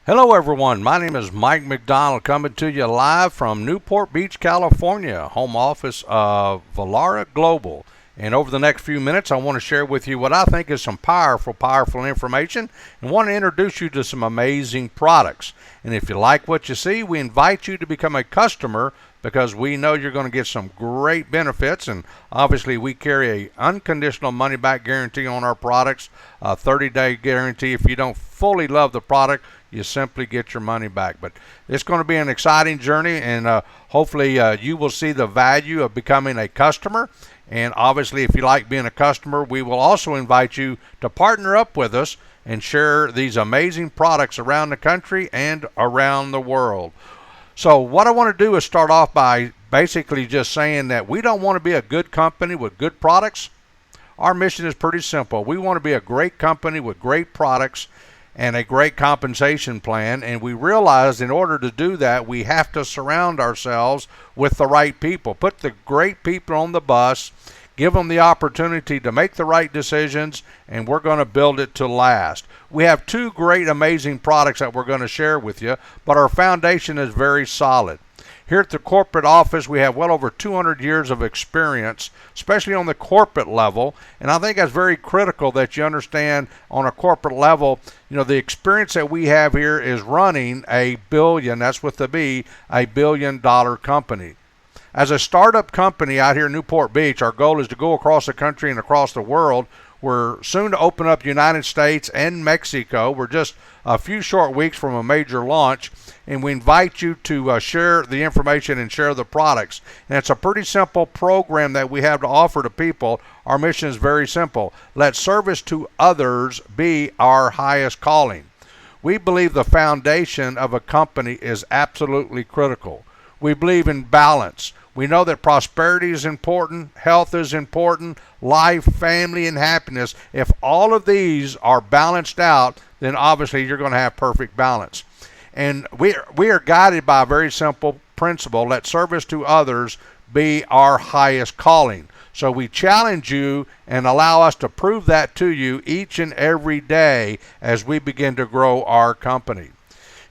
Hello everyone, my name is Mike McDonald coming to you live from Newport Beach, California, home office of Velara Global. And over the next few minutes I want to share with you what I think is some powerful information and want to introduce you to some amazing products. And if you like what you see, we invite you to become a customer because we know you're going to get some great benefits, and obviously we carry a unconditional money back guarantee on our products, a 30-day guarantee. If you don't fully love the product, you simply get your money back. But it's going to be an exciting journey, and hopefully you will see the value of becoming a customer. And obviously if you like being a customer, we will also invite you to partner up with us and share these amazing products around the country and around the world. So what I want to do is start off by basically just saying that we don't want to be a good company with good products. Our mission is pretty simple. We want to be a great company with great products and a great compensation plan, and we realize in order to do that we have to surround ourselves with the right people, put the great people on the bus, give them the opportunity to make the right decisions, and we're going to build it to last. We have two great amazing products that we're going to share with you, but our foundation is very solid. Here at the corporate office, we have well over 200 years of experience, especially on the corporate level, and I think that's very critical that you understand on a corporate level, the experience that we have here is running a billion, that's with the B, $1 billion company. As a startup company out here in Newport Beach, our goal is to go across the country and across the world. We're soon to open up the United States and Mexico. We're just a few short weeks from a major launch, and we invite you to share the information and share the products. And it's a pretty simple program that we have to offer to people. Our mission is very simple. Let service to others be our highest calling. We believe the foundation of a company is absolutely critical. We believe in balance. We know that prosperity is important, health is important, life, family, and happiness. If all of these are balanced out, then obviously you're going to have perfect balance. And we are guided by a very simple principle: let service to others be our highest calling. So we challenge you and allow us to prove that to you each and every day as we begin to grow our company.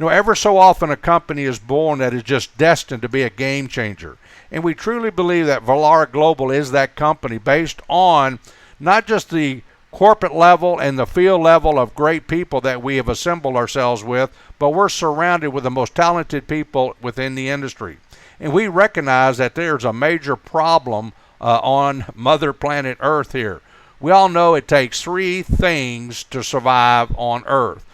Ever so often a company is born that is just destined to be a game changer. And we truly believe that Velara Global is that company based on not just the corporate level and the field level of great people that we have assembled ourselves with, but we're surrounded with the most talented people within the industry. And we recognize that there's a major problem on Mother Planet Earth here. We all know it takes three things to survive on Earth,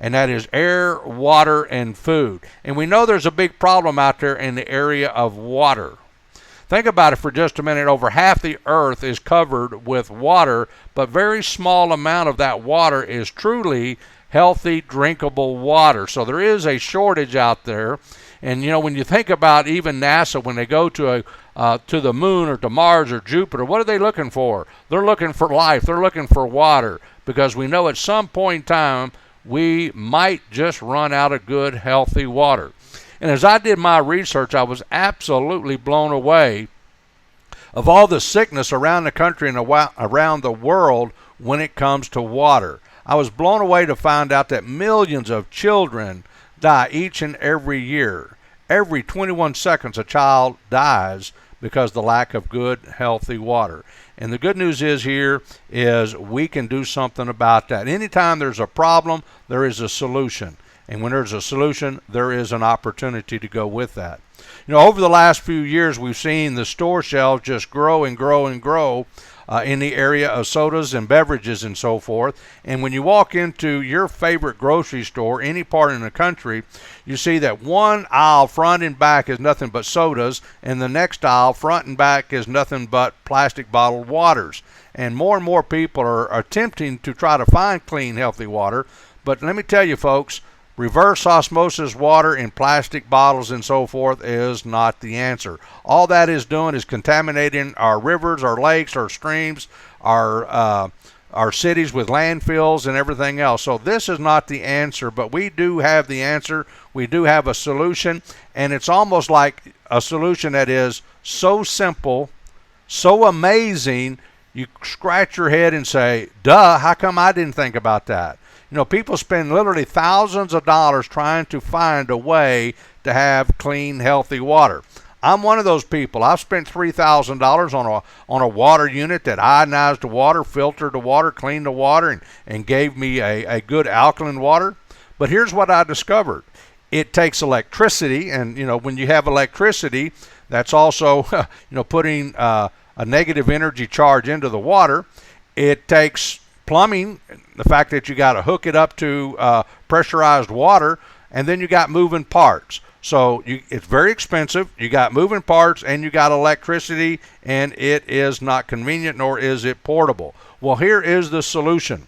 and that is air, water, and food. And we know there's a big problem out there in the area of water. Think about it for just a minute. Over half the earth is covered with water, but very small amount of that water is truly healthy, drinkable water. So there is a shortage out there. And when you think about even NASA, when they go to the moon or to Mars or Jupiter, what are they looking for? They're looking for life. They're looking for water, because we know at some point in time we might just run out of good, healthy water. And as I did my research, I was absolutely blown away of all the sickness around the country and around the world when it comes to water. I was blown away to find out that millions of children die each and every year. Every 21 seconds a child dies because of the lack of good, healthy water. And the good news is we can do something about that. Anytime there's a problem, there is a solution. And when there's a solution, there is an opportunity to go with that. Over the last few years, we've seen the store shelves just grow and grow and grow in the area of sodas and beverages and so forth. And when you walk into your favorite grocery store, any part in the country, you see that one aisle front and back is nothing but sodas, and the next aisle front and back is nothing but plastic bottled waters. And more people are attempting to try to find clean, healthy water. But let me tell you, folks, reverse osmosis water in plastic bottles and so forth is not the answer. All that is doing is contaminating our rivers, our lakes, our streams, our cities with landfills and everything else. So this is not the answer, but we do have the answer. We do have a solution, and it's almost like a solution that is so simple, so amazing, you scratch your head and say, duh, how come I didn't think about that? You know, people spend literally thousands of dollars trying to find a way to have clean, healthy water. I'm one of those people. I've spent $3,000 on a water unit that ionized the water, filtered the water, cleaned the water, and gave me a good alkaline water. But here's what I discovered. It takes electricity, and you know, when you have electricity, that's also putting a negative energy charge into the water. It takes plumbing, the fact that you got to hook it up to pressurized water, and then you got moving parts. So it's very expensive. You got moving parts and you got electricity, and it is not convenient, nor is it portable. Well, here is the solution.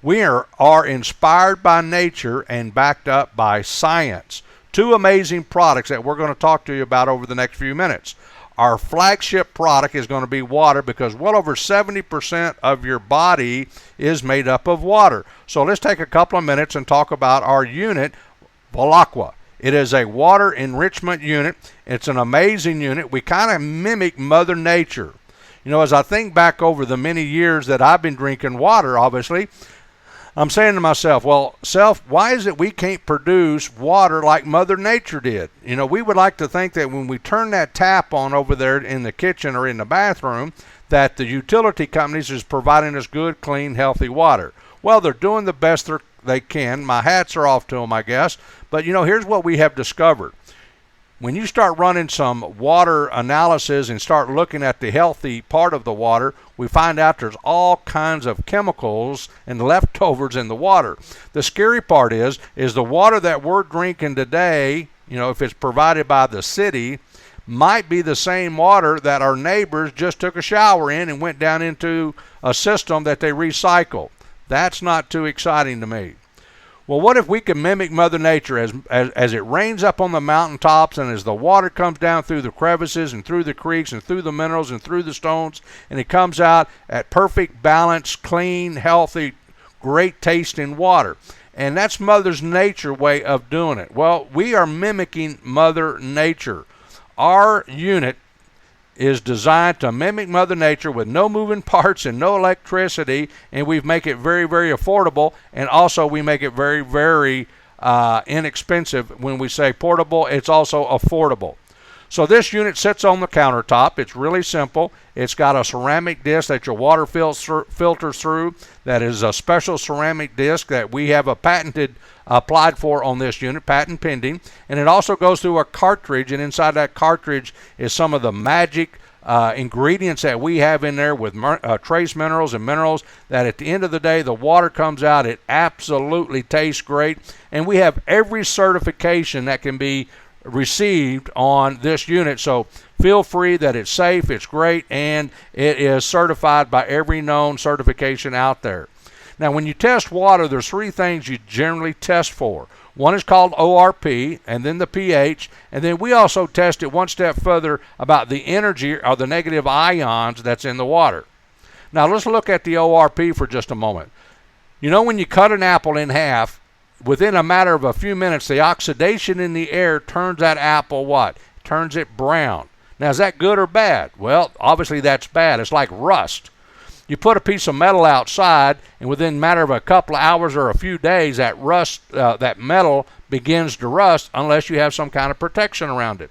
We are inspired by nature and backed up by science. Two amazing products that we're going to talk to you about over the next few minutes. Our flagship product is going to be water, because well over 70% of your body is made up of water. So let's take a couple of minutes and talk about our unit, Velara. It is a water enrichment unit. It's an amazing unit. We kind of mimic Mother Nature. You know, as I think back over the many years that I've been drinking water, obviously, I'm saying to myself, well, self, why is it we can't produce water like Mother Nature did? You know, we would like to think that when we turn that tap on over there in the kitchen or in the bathroom, that the utility companies is providing us good, clean, healthy water. Well, they're doing the best they can. My hats are off to them, I guess. But, you know, here's what we have discovered. When you start running some water analysis and start looking at the healthy part of the water, we find out there's all kinds of chemicals and leftovers in the water. The scary part is the water that we're drinking today, you know, if it's provided by the city, might be the same water that our neighbors just took a shower in and went down into a system that they recycle. That's not too exciting to me. Well, what if we could mimic Mother Nature as it rains up on the mountaintops, and as the water comes down through the crevices and through the creeks and through the minerals and through the stones, and it comes out at perfect balance, clean, healthy, great tasting water. And that's Mother Nature's way of doing it. Well, we are mimicking Mother Nature. Our unit is designed to mimic Mother Nature with no moving parts and no electricity, and we make it very, very affordable, and also we make it very, very inexpensive. When we say portable, it's also affordable. So this unit sits on the countertop. It's really simple. It's got a ceramic disc that your water filters through. That is a special ceramic disc that we have applied for on this unit, patent pending. And it also goes through a cartridge, and inside that cartridge is some of the magic ingredients that we have in there with trace minerals and minerals that at the end of the day, the water comes out. It absolutely tastes great. And we have every certification that can be received on this unit. So feel free that it's safe, it's great, and it is certified by every known certification out there. Now, when you test water, there's three things you generally test for. One is called ORP, and then the pH, and then we also test it one step further about the energy or the negative ions that's in the water. Now, let's look at the ORP for just a moment. You know, when you cut an apple in half, within a matter of a few minutes, the oxidation in the air turns that apple what? Turns it brown. Now, is that good or bad? Well, obviously that's bad. It's like rust. You put a piece of metal outside, and within a matter of a couple of hours or a few days, that that metal begins to rust unless you have some kind of protection around it.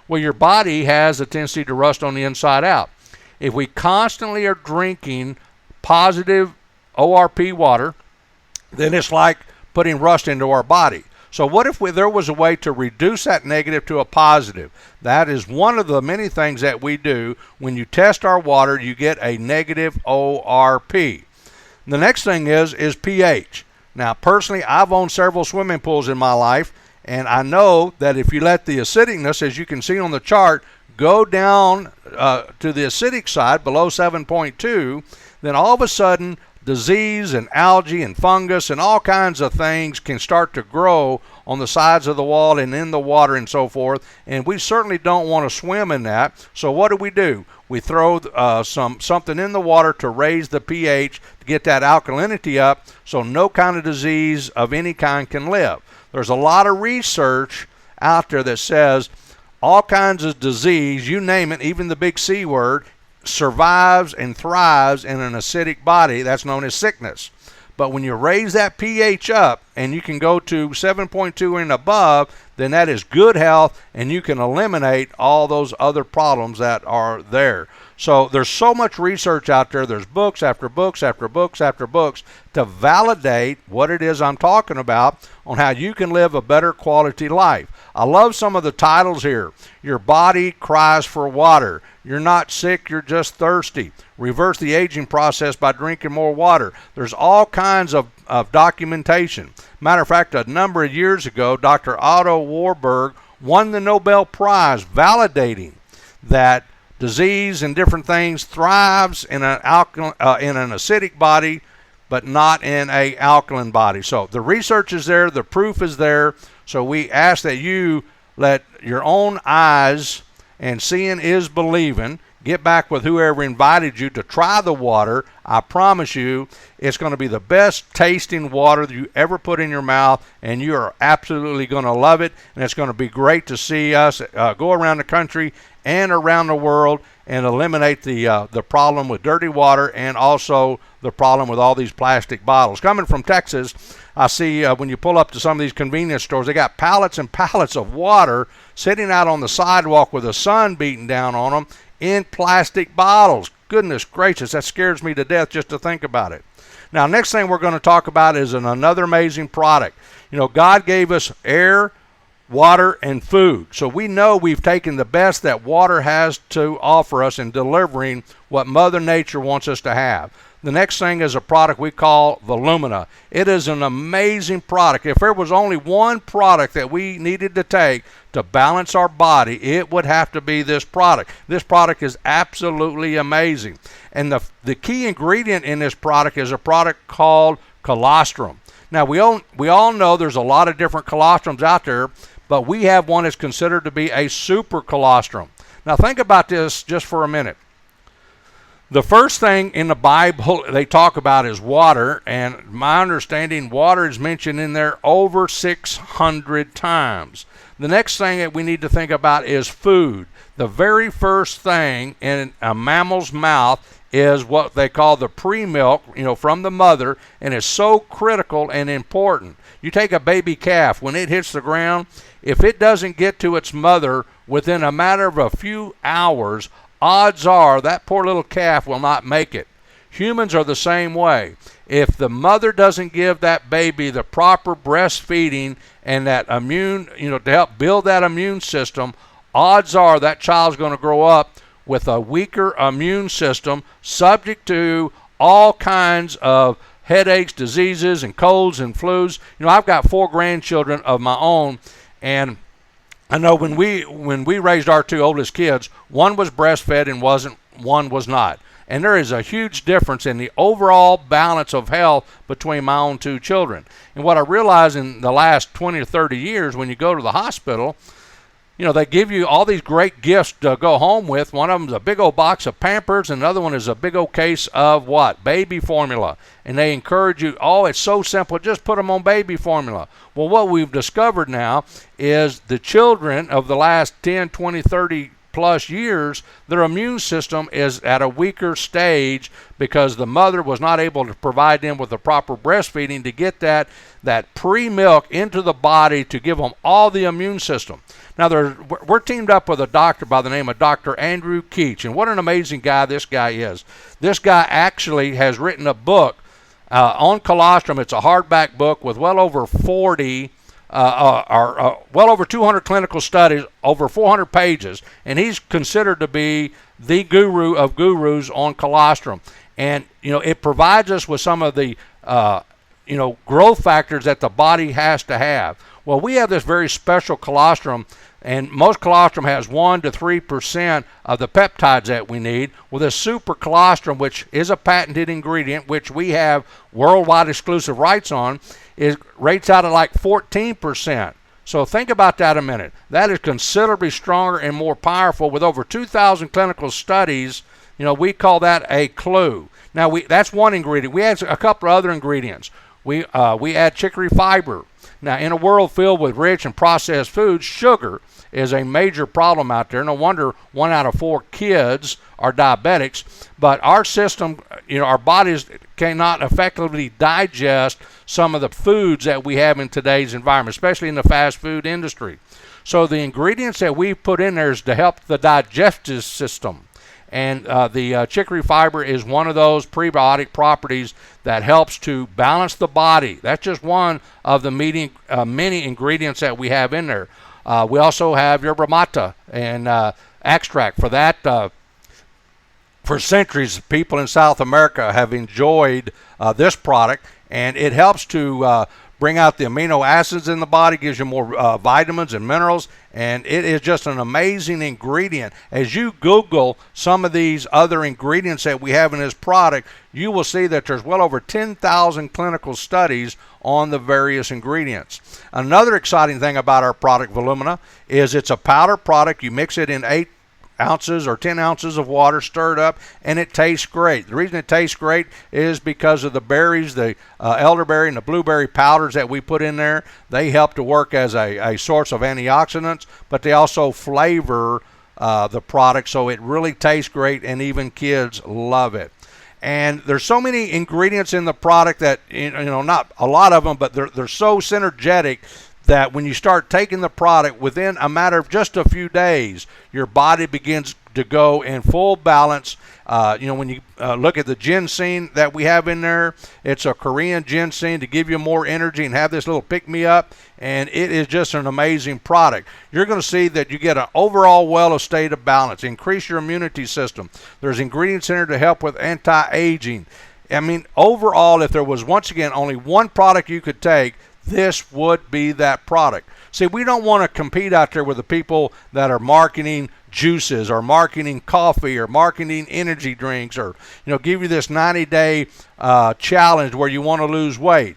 Well, your body has a tendency to rust on the inside out. If we constantly are drinking positive ORP water, then it's like putting rust into our body. So what if there was a way to reduce that negative to a positive? That is one of the many things that we do. When you test our water, you get a negative ORP. The next thing is pH. Now, personally, I've owned several swimming pools in my life, and I know that if you let the acidicness, as you can see on the chart, go down to the acidic side below 7.2, then all of a sudden disease and algae and fungus and all kinds of things can start to grow on the sides of the wall and in the water and so forth, and we certainly don't want to swim in that. So what do? We throw something in the water to raise the pH to get that alkalinity up so no kind of disease of any kind can live. There's a lot of research out there that says all kinds of disease, you name it, even the big C word, survives and thrives in an acidic body. That's known as sickness. But when you raise that pH up and you can go to 7.2 and above, then that is good health, and you can eliminate all those other problems that are there. So there's so much research out there. There's books after books after books after books to validate what it is I'm talking about on how you can live a better quality life. I love some of the titles here. Your body cries for water. You're not sick, you're just thirsty. Reverse the aging process by drinking more water. There's all kinds of documentation. Matter of fact, a number of years ago, Dr. Otto Warburg won the Nobel Prize validating that disease and different things thrives in an acidic body, but not in an alkaline body. So the research is there, the proof is there. So we ask that you let your own eyes, and seeing is believing, get back with whoever invited you to try the water. I promise you it's going to be the best tasting water that you ever put in your mouth, and you are absolutely going to love it. And it's going to be great to see us go around the country and around the world and eliminate the problem with dirty water, and also the problem with all these plastic bottles. Coming from Texas, I see when you pull up to some of these convenience stores, they got pallets and pallets of water sitting out on the sidewalk with the sun beating down on them in plastic bottles. Goodness gracious, that scares me to death just to think about it. Now, next thing we're going to talk about is another amazing product. You know, God gave us air, water, and food. So we know we've taken the best that water has to offer us in delivering what Mother Nature wants us to have. The next thing is a product we call Volumina. It is an amazing product. If there was only one product that we needed to take to balance our body, it would have to be this product. This product is absolutely amazing. And the key ingredient in this product is a product called colostrum. Now, we all know there's a lot of different colostrums out there, but we have one that's considered to be a super colostrum. Now, think about this just for a minute. The first thing in the Bible they talk about is water, and my understanding, water is mentioned in there over 600 times. The next thing that we need to think about is food. The very first thing in a mammal's mouth is what they call the pre-milk, from the mother, and it's so critical and important. You take a baby calf, when it hits the ground, if it doesn't get to its mother within a matter of a few hours, odds are that poor little calf will not make it. Humans are the same way. If the mother doesn't give that baby the proper breastfeeding and that immune, to help build that immune system, odds are that child's going to grow up with a weaker immune system, subject to all kinds of headaches, diseases, and colds and flus. I've got 4 grandchildren of my own, and I know when we raised our 2 oldest kids, one was breastfed and one was not. And there is a huge difference in the overall balance of health between my own 2 children. And what I realized in the last 20 or 30 years, when you go to the hospital, they give you all these great gifts to go home with. One of them is a big old box of Pampers, and another one is a big old case of what? Baby formula. And they encourage you, it's so simple, just put them on baby formula. Well, what we've discovered now is the children of the last 10, 20, 30 plus years, their immune system is at a weaker stage because the mother was not able to provide them with the proper breastfeeding to get that pre-milk into the body to give them all the immune system. Now, we're teamed up with a doctor by the name of Dr. Andrew Keach, and what an amazing guy this guy is. This guy actually has written a book on colostrum. It's a hardback book with well over 40 well over 200 clinical studies, over 400 pages, and he's considered to be the guru of gurus on colostrum. And, it provides us with some of the, growth factors that the body has to have. Well, we have this very special colostrum, and most colostrum has 1 to 3% of the peptides that we need. Well, this super colostrum, which is a patented ingredient, which we have worldwide exclusive rights on, is rates out at like 14%. So think about that a minute. That is considerably stronger and more powerful. With over 2,000 clinical studies, we call that a clue. Now, that's one ingredient. We have a couple of other ingredients. we add chicory fiber. Now, in a world filled with rich and processed foods, sugar is a major problem out there. No wonder 1 out of 4 kids are diabetics. But our system, our bodies cannot effectively digest some of the foods that we have in today's environment, especially in the fast food industry. So the ingredients that we put in there is to help the digestive system. And the chicory fiber is one of those prebiotic properties that helps to balance the body. That's just one of the many ingredients that we have in there. We also have yerba mate and extract. For that, for centuries, people in South America have enjoyed this product, and it helps to bring out the amino acids in the body, gives you more vitamins and minerals, and it is just an amazing ingredient. As you Google some of these other ingredients that we have in this product, you will see that there's well over 10,000 clinical studies on the various ingredients. Another exciting thing about our product, Volumina, is it's a powder product. You mix it in 8 ounces or 10 ounces of water, stir it up, and it tastes great. The reason it tastes great is because of the berries, the elderberry and the blueberry powders that we put in there. They help to work as a source of antioxidants, but they also flavor the product, so it really tastes great, and even kids love it. And there's so many ingredients in the product that, not a lot of them, but they're so synergetic that when you start taking the product, within a matter of just a few days, your body begins to go in full balance. When you look at the ginseng that we have in there, it's a Korean ginseng to give you more energy and have this little pick-me-up, and it is just an amazing product. You're going to see that you get an overall state of balance, increase your immunity system. There's ingredients in there to help with anti-aging. I mean, overall, if there was, once again, only one product you could take, this would be that product. See, we don't want to compete out there with the people that are marketing juices or marketing coffee or marketing energy drinks or, give you this 90-day challenge where you want to lose weight.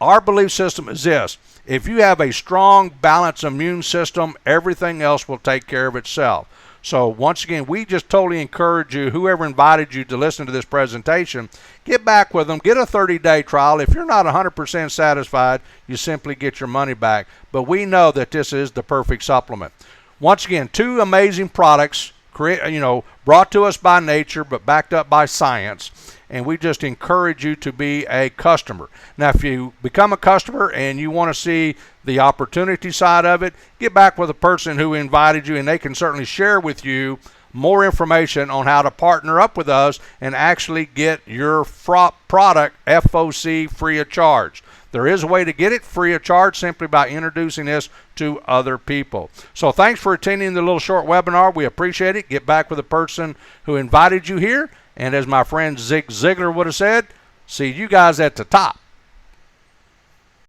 Our belief system is this: if you have a strong, balanced immune system, everything else will take care of itself. So once again, we just totally encourage you, whoever invited you to listen to this presentation, get back with them, get a 30-day trial. If you're not 100% satisfied, you simply get your money back. But we know that this is the perfect supplement. Once again, 2 amazing products, brought to us by nature but backed up by science. And we just encourage you to be a customer. Now, if you become a customer and you want to see the opportunity side of it, get back with the person who invited you, and they can certainly share with you more information on how to partner up with us and actually get your product FOC free of charge. There is a way to get it free of charge simply by introducing this to other people. So thanks for attending the little short webinar. We appreciate it. Get back with the person who invited you here. And as my friend Zig Ziglar would have said, see you guys at the top.